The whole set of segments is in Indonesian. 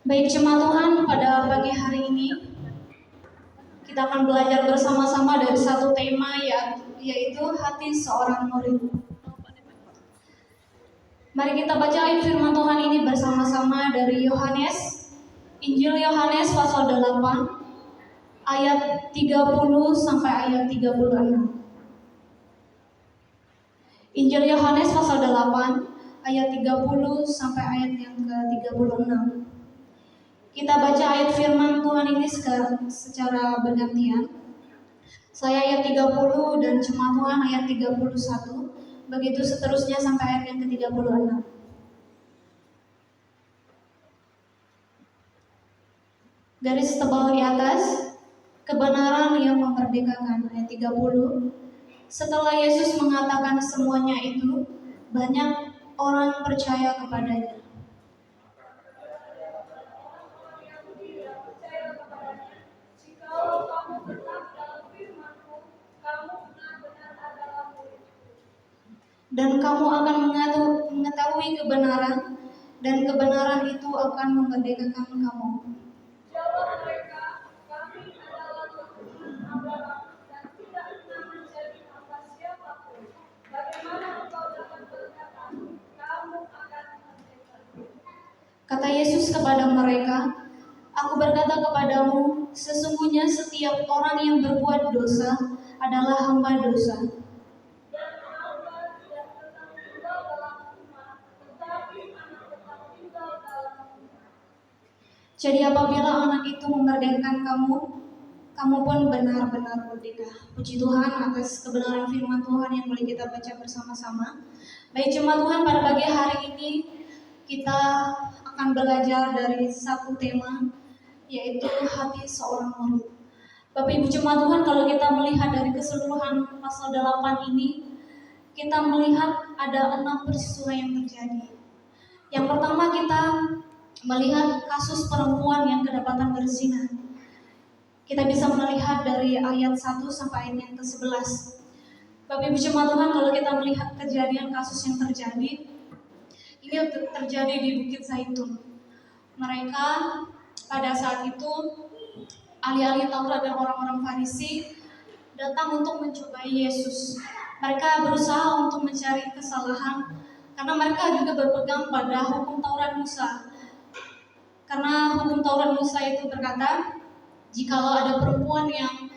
Baik jemaat Tuhan, pada pagi hari ini kita akan belajar bersama-sama dari satu tema yaitu hati seorang murid. Mari kita baca ayat firman Tuhan ini bersama-sama dari Injil Yohanes pasal 8 ayat 30 sampai ayat 36. Injil Yohanes pasal 8 ayat 30 sampai ayat yang ke-36. Kita baca ayat firman Tuhan ini secara bergantian. Saya ayat 30 dan jemaat Tuhan ayat 31. Begitu seterusnya sampai ayat yang ke-36. Garis tebal di atas, kebenaran yang memerdekakan. Ayat 30. Setelah Yesus mengatakan semuanya itu, banyak orang percaya kepadanya. Dan kamu akan mengetahui kebenaran, dan kebenaran itu akan memerdekakan kamu. Jawab mereka, kami adalah keturunan Abraham dan tidak pernah menjadi hamba siapapun. Bagaimana engkau dapat berkata, kamu akan merdeka? Kata Yesus kepada mereka, Aku berkata kepadamu, sesungguhnya setiap orang yang berbuat dosa adalah hamba dosa. Dan hamba tidak tetap tinggal dalam rumah, tetapi anak tetap tinggal dalam rumah. Jadi apabila anak itu memerdekakan kamu, kamu pun benar-benar merdeka. Puji Tuhan atas kebenaran firman Tuhan yang boleh kita baca bersama-sama. Baik jemaat Tuhan, pada pagi hari ini kita akan belajar dari satu tema, yaitu hati seorang murid. Bapak Ibu jemaat Tuhan, kalau kita melihat dari keseluruhan pasal 8 ini, kita melihat ada 6 peristiwa yang terjadi. Yang pertama kita melihat kasus perempuan yang kedapatan berzina. Kita bisa melihat dari ayat 1 sampai ayat yang ke-11. Bapak Ibu jemaat Tuhan, kalau kita melihat kejadian kasus yang terjadi, ini terjadi di Bukit Zaitun. Mereka pada saat itu ahli-ahli Taurat dan orang-orang Farisi datang untuk mencobai Yesus. Mereka berusaha untuk mencari kesalahan karena mereka juga berpegang pada hukum Taurat Musa. Karena hukum Taurat Musa itu berkata, jikalau ada perempuan yang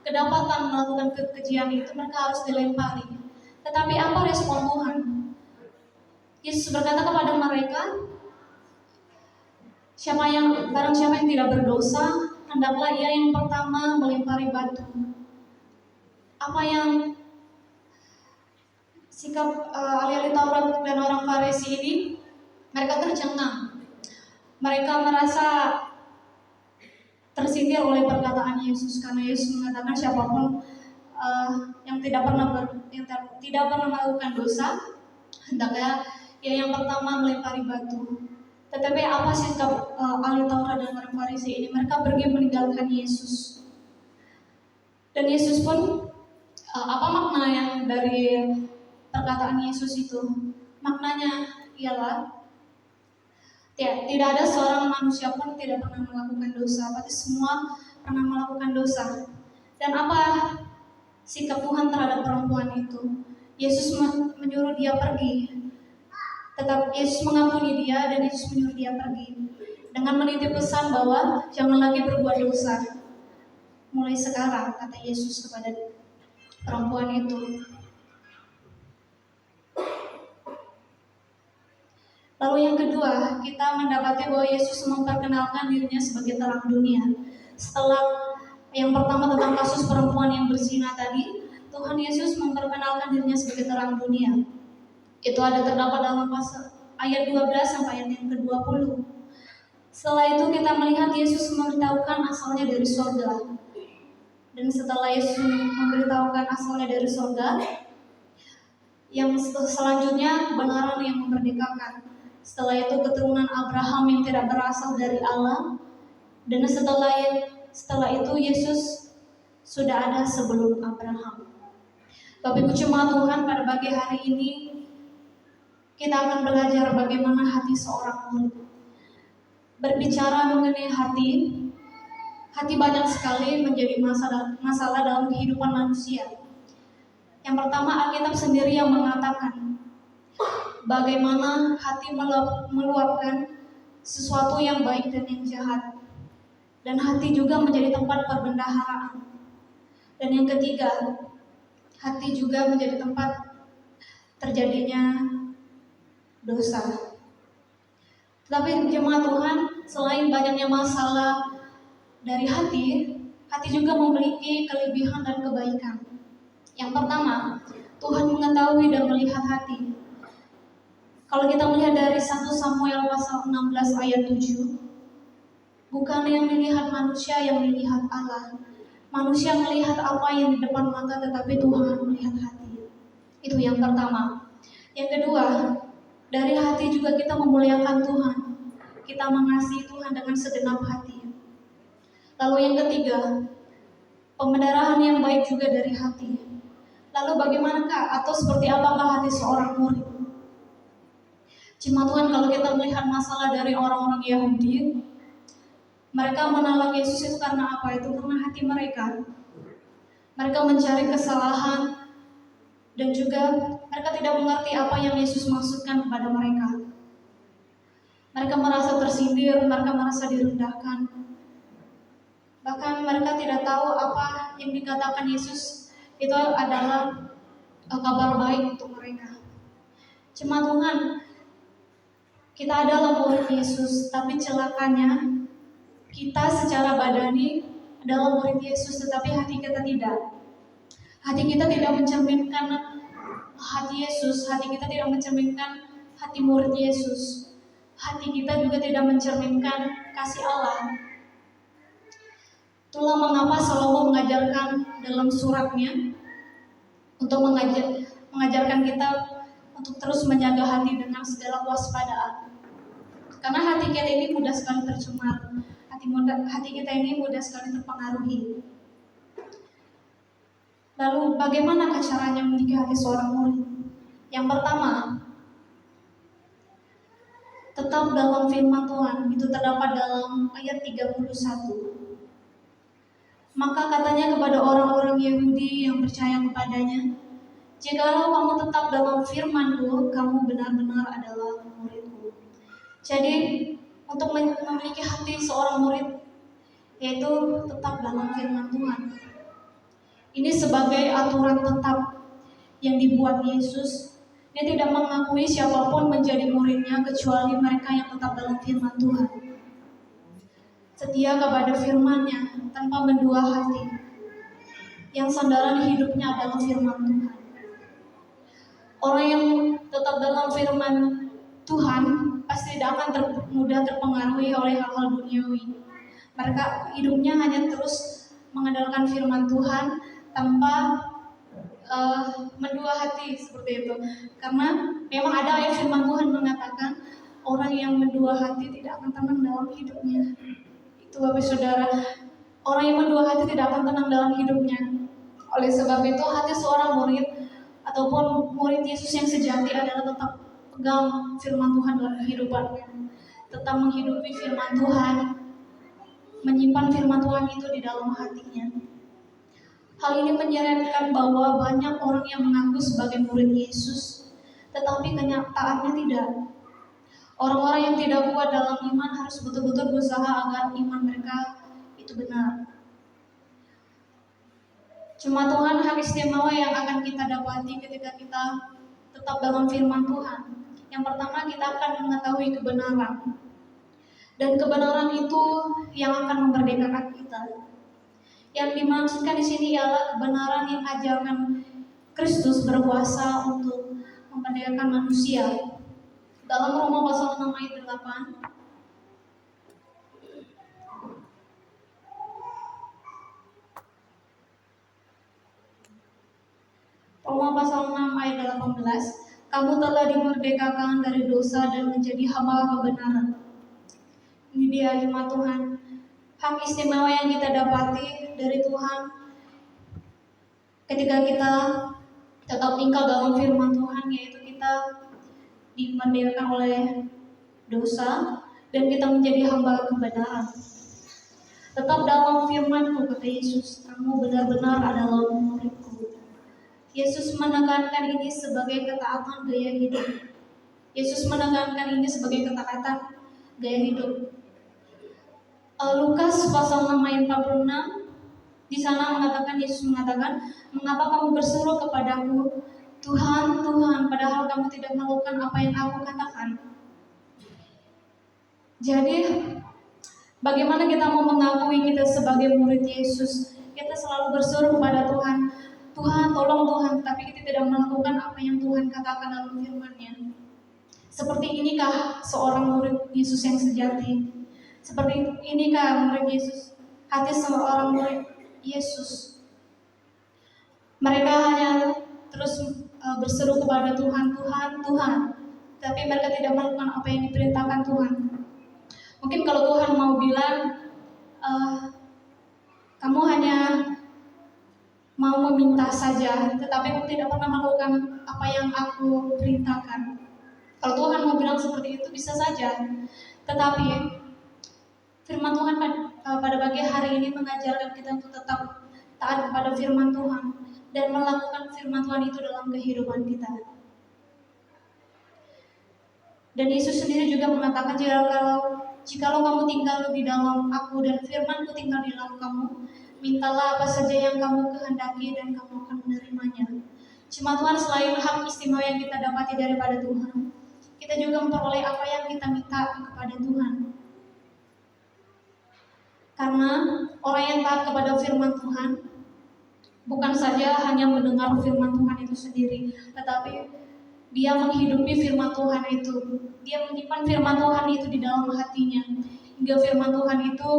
kedapatan melakukan kekejian itu, mereka harus dilempari. Tetapi apa respon Tuhan? Yesus berkata kepada mereka, barang siapa yang tidak berdosa, hendaklah ia yang pertama melempari batu. Apa yang sikap ahli-ahli Taurat dan orang Farisi ini, mereka tercengang. Mereka merasa tersindir oleh perkataan Yesus, karena Yesus mengatakan siapapun yang tidak pernah melakukan dosa, hendaknya ia yang pertama melempari batu. Tetapi apa sikap ahli Taurat dan orang Farisi ini? Mereka pergi meninggalkan Yesus. Dan Yesus pun, apa makna yang dari perkataan Yesus itu? Maknanya ialah tidak ada seorang manusia pun tidak pernah melakukan dosa, pasti semua pernah melakukan dosa. Dan apa sikap Tuhan terhadap perempuan itu? Yesus menyuruh dia pergi. Tetap Yesus mengampuni dia dan Yesus menyuruh dia pergi dengan menitip pesan bahwa jangan lagi berbuat dosa. Mulai sekarang, kata Yesus kepada perempuan itu. Lalu yang kedua, kita mendapati bahwa Yesus memperkenalkan dirinya sebagai terang dunia. Setelah yang pertama tentang kasus perempuan yang berzina tadi, Tuhan Yesus memperkenalkan dirinya sebagai terang dunia. Itu ada terdapat dalam pasal ayat 12 sampai ayat yang ke-20. Setelah itu kita melihat Yesus memberitahukan asalnya dari surga. Dan setelah Yesus memberitahukan asalnya dari surga, yang selanjutnya kebenaran yang memerdekakan. Setelah itu keturunan Abraham yang tidak berasal dari Allah. Dan setelah itu Yesus sudah ada sebelum Abraham. Bapak Ibu jemaat Tuhan, pada pagi hari ini kita akan belajar bagaimana hati seorang murid. berbicara mengenai hati, hati banyak sekali menjadi masalah dalam kehidupan manusia. Yang pertama, Alkitab sendiri yang mengatakan bagaimana hati meluapkan sesuatu yang baik dan yang jahat. Dan hati juga menjadi tempat perbendaharaan. Dan yang ketiga, hati juga menjadi tempat terjadinya dosa. Tetapi jemaat Tuhan, selain banyaknya masalah dari hati, hati juga memiliki kelebihan dan kebaikan. Yang pertama, Tuhan mengetahui dan melihat hati. Kalau kita melihat dari 1 Samuel pasal 16 ayat 7, bukan yang melihat manusia yang melihat Allah. Manusia melihat apa yang di depan mata, tetapi Tuhan melihat hati. Itu yang pertama. Yang kedua, dari hati juga kita memuliakan Tuhan. Kita mengasihi Tuhan dengan segenap hati. Lalu yang ketiga, pemeliharaan yang baik juga dari hati. Lalu bagaimanakah atau seperti apakah hati seorang murid? Cuma Tuhan, kalau kita melihat masalah dari orang-orang Yahudi, mereka menolak Yesus itu karena apa? Itu karena hati mereka. Mereka mencari kesalahan dan juga mereka tidak mengerti apa yang Yesus maksudkan kepada mereka. Mereka merasa tersindir, mereka merasa direndahkan. Bahkan mereka tidak tahu apa yang dikatakan Yesus itu adalah kabar baik untuk mereka. Cuma Tuhan, kita adalah murid Yesus, tapi celakanya kita secara badani adalah murid Yesus, tetapi hati kita tidak. Hati kita tidak mencerminkan hati Yesus, hati kita tidak mencerminkan hati murid Yesus. Hati kita juga tidak mencerminkan kasih Allah. Itulah mengapa Salomo mengajarkan dalam suratnya untuk mengajarkan kita untuk terus menjaga hati dengan segala kewaspadaan. Karena hati kita ini mudah sekali tercemar. Hati kita ini mudah sekali terpengaruhi. Lalu bagaimana caranya memiliki hati seorang murid? Yang pertama, tetap dalam firman Tuhan. Itu terdapat dalam ayat 31. Maka katanya kepada orang-orang Yahudi yang percaya kepadanya, jikalau kamu tetap dalam firman-Ku, kamu benar-benar adalah murid-Ku. Jadi untuk memiliki hati seorang murid, yaitu tetap dalam firman Tuhan. Ini sebagai aturan tetap yang dibuat Yesus. Dia tidak mengakui siapapun menjadi muridnya kecuali mereka yang tetap dalam firman Tuhan. Setia kepada firman-Nya tanpa mendua hati. Yang sandaran hidupnya adalah firman Tuhan. Orang yang tetap dalam firman Tuhan pasti tidak akan mudah terpengaruhi oleh hal-hal duniawi. Mereka hidupnya hanya terus mengandalkan firman Tuhan tanpa mendua hati seperti itu. Karena memang ada ayat firman Tuhan mengatakan orang yang mendua hati tidak akan tenang dalam hidupnya. Itu Bapak Saudara, orang yang mendua hati tidak akan tenang dalam hidupnya. Oleh sebab itu hati seorang murid ataupun murid Yesus yang sejati adalah tetap pegang firman Tuhan dalam kehidupannya. Tetap menghidupi firman Tuhan, menyimpan firman Tuhan itu di dalam hatinya. Hal ini menyeretkan bahwa banyak orang yang mengaku sebagai murid Yesus, tetapi kenyataannya tidak. Orang-orang yang tidak kuat dalam iman harus betul-betul berusaha agar iman mereka itu benar. Cuma Tuhan, hal istimewa yang akan kita dapati ketika kita tetap dalam firman Tuhan. Yang pertama, kita akan mengetahui kebenaran. Dan kebenaran itu yang akan memerdekakan kita. Yang dimaksudkan di sini ialah kebenaran yang ajaran Kristus berkuasa untuk memerdekakan manusia. Dalam Roma pasal 6 ayat 8, Roma pasal 6 ayat 18, kamu telah dimerdekakan dari dosa dan menjadi hamba kebenaran. Ini dia jemaat Tuhan, hak istimewa yang kita dapati dari Tuhan ketika kita tetap tinggal dalam firman Tuhan, yaitu kita dimerdekakan oleh dosa dan kita menjadi hamba kebenaran. Tetap dalam firman-Mu, kata Yesus, kamu benar-benar adalah murid-Ku. Yesus menekankan ini sebagai ketaatan gaya hidup. Yesus menekankan ini sebagai ketaatan gaya hidup. Lukas pasal 6 ayat 46, di sana mengatakan, Yesus mengatakan, mengapa kamu berseru kepadaku, Tuhan, Tuhan, padahal kamu tidak melakukan apa yang aku katakan. Jadi, bagaimana kita mau mengakui kita sebagai murid Yesus? Kita selalu berseru kepada Tuhan, Tuhan, tolong Tuhan, tapi kita tidak melakukan apa yang Tuhan katakan dalam firman-Nya. Seperti inikah seorang murid Yesus yang sejati? Seperti inikah murid Yesus? Hati seorang murid Yesus. Mereka hanya terus berseru kepada Tuhan, Tuhan, Tuhan, tapi mereka tidak melakukan apa yang diperintahkan Tuhan. Mungkin kalau Tuhan mau bilang, kamu hanya mau meminta saja, tetapi kamu tidak pernah melakukan apa yang aku perintahkan. Kalau Tuhan mau bilang seperti itu bisa saja, tetapi firman Tuhan pada pagi hari ini mengajarkan kita untuk tetap taat kepada firman Tuhan dan melakukan firman Tuhan itu dalam kehidupan kita. Dan Yesus sendiri juga mengatakan, jikalau kamu tinggal di dalam aku dan firman-Ku tinggal di dalam kamu, mintalah apa saja yang kamu kehendaki dan kamu akan menerimanya. Cuma Tuhan, selain hak istimewa yang kita dapati daripada Tuhan, kita juga memperoleh apa yang kita minta kepada Tuhan. Karena orang yang taat kepada firman Tuhan bukan saja hanya mendengar firman Tuhan itu sendiri, tetapi dia menghidupi firman Tuhan itu. Dia menyimpan firman Tuhan itu di dalam hatinya, hingga firman Tuhan itu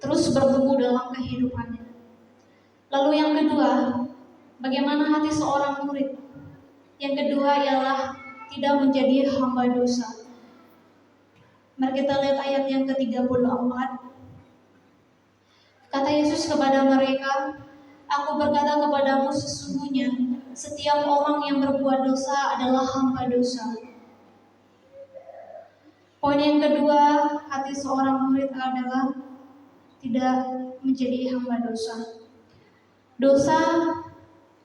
terus bertumbuh dalam kehidupannya. Lalu yang kedua, bagaimana hati seorang murid? Yang kedua ialah tidak menjadi hamba dosa. Mari kita lihat ayat yang ke-34. Kata Yesus kepada mereka, aku berkata kepadamu sesungguhnya, setiap orang yang berbuat dosa adalah hamba dosa. Poin yang kedua, hati seorang murid adalah tidak menjadi hamba dosa. Dosa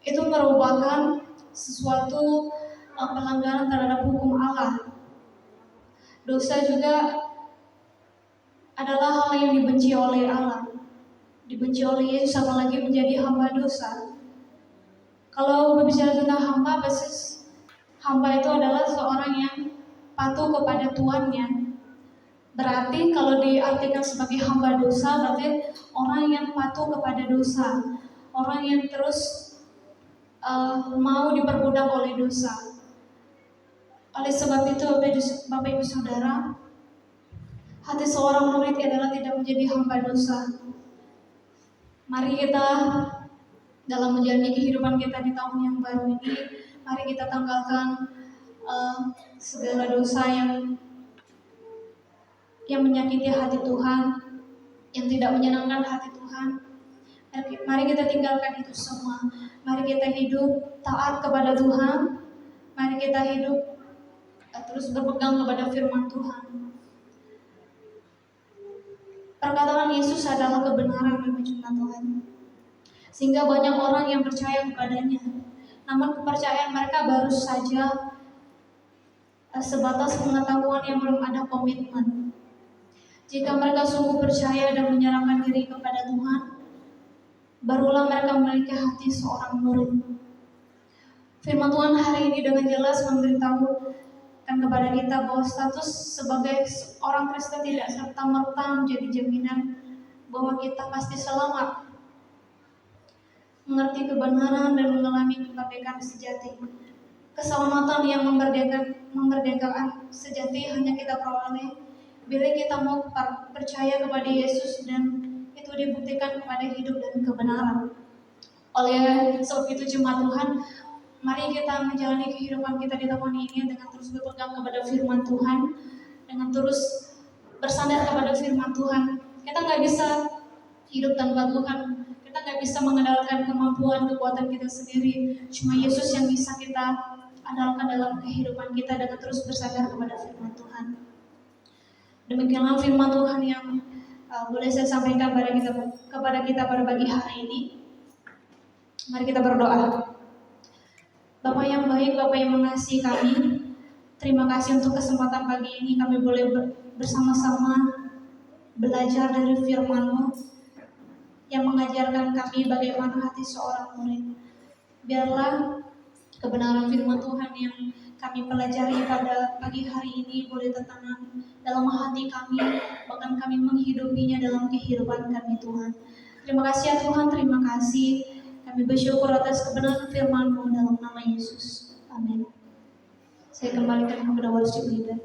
itu merupakan sesuatu pelanggaran terhadap hukum Allah. Dosa juga adalah hal yang dibenci oleh Allah, dibenci oleh Yesus, apalagi menjadi hamba dosa. Kalau berbicara tentang hamba, basis hamba itu adalah seorang yang patuh kepada tuannya. Berarti kalau diartikan sebagai hamba dosa, berarti orang yang patuh kepada dosa, orang yang terus mau diperbudak oleh dosa. Oleh sebab itu, Bapak Ibu Saudara, hati seorang murid adalah tidak menjadi hamba dosa. Mari kita dalam menjalani kehidupan kita di tahun yang baru ini, mari kita tanggalkan segala dosa yang menyakiti hati Tuhan, yang tidak menyenangkan hati Tuhan. Mari kita tinggalkan itu semua. Mari kita hidup taat kepada Tuhan. Mari kita hidup terus berpegang kepada firman Tuhan. Perkataan Yesus adalah kebenaran bagi firman Tuhan, sehingga banyak orang yang percaya kepadanya. Namun kepercayaan mereka baru saja sebatas pengetahuan yang belum ada komitmen. Jika mereka sungguh percaya dan menyerahkan diri kepada Tuhan, barulah mereka memiliki hati seorang murid. Firman Tuhan hari ini dengan jelas memberitahukan kepada kita bahwa status sebagai orang Kristen tidak serta-merta menjadi jaminan bahwa kita pasti selamat, mengerti kebenaran dan mengalami kemerdekaan sejati. Keselamatan yang memerdekakan sejati hanya kita peroleh bila kita mau percaya kepada Yesus dan itu dibuktikan kepada hidup dan kebenaran. Oleh sebab itu jemaat Tuhan, mari kita menjalani kehidupan kita di tahun ini dengan terus berpegang kepada firman Tuhan, dengan terus bersandar kepada firman Tuhan. Kita nggak bisa hidup tanpa Tuhan. Kita nggak bisa mengandalkan kemampuan, kekuatan kita sendiri. Cuma Yesus yang bisa kita andalkan dalam kehidupan kita dengan terus bersandar kepada firman Tuhan. Demikianlah firman Tuhan yang boleh saya sampaikan kepada kita pada pagi hari ini. Mari kita berdoa. Bapak yang baik, Bapak yang mengasihi kami, terima kasih untuk kesempatan pagi ini kami boleh bersama-sama belajar dari firman-Mu yang mengajarkan kami bagaimana hati seorang murid. Biarlah kebenaran firman Tuhan yang kami pelajari pada pagi hari ini boleh tertanam dalam hati kami, bahkan kami menghidupinya dalam kehidupan kami Tuhan. Terima kasih ya Tuhan, terima kasih. Kami bersyukur atas kebenaran firman-Mu dalam nama Yesus. Amin. Saya kembalikan kepada worship leader.